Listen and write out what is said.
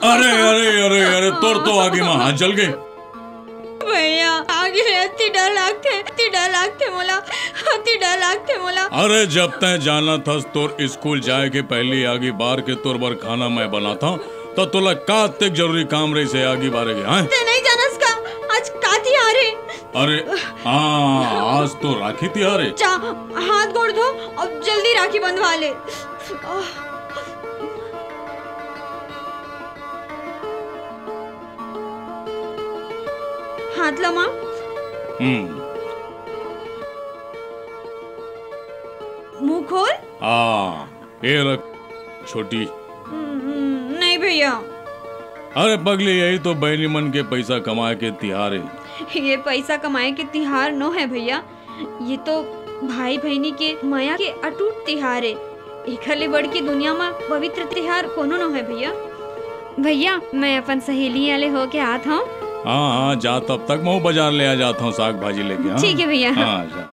अरे अरे अरे अरे तोर तो आगे माँ हाथ जल गए भैया आगे अति डर लागते मोला। अरे जब तय जाना था तोर स्कूल जाए के पहले आगे बार के तोर बार खाना मैं बनाता तो तोला का तक जरूरी काम रही से आगे बारे गए ते नहीं जानस का आज का तिहार है। अरे हाँ आज तो राखी तिहार है। जा हाथ गोड़ धो और जल्दी राखी बंधवा ले। हाथ लो माँ। मुंह खोल। ये रख छोटी। नहीं भैया। अरे पगली यही तो बहनी मन के पैसा कमाए के तिहार है। ये पैसा कमाए के तिहार नो है भैया, ये तो भाई बहनी के माया के अटूट तिहार है। एकले बड़ की दुनिया में पवित्र तिहार कोनो नो है भैया। भैया मैं अपन सहेली वाले हो के आत हूँ। हाँ जा तब तक मैं बाजार ले आ जाता हूँ साग भाजी लेके। ठीक है भैया। हाँ जा।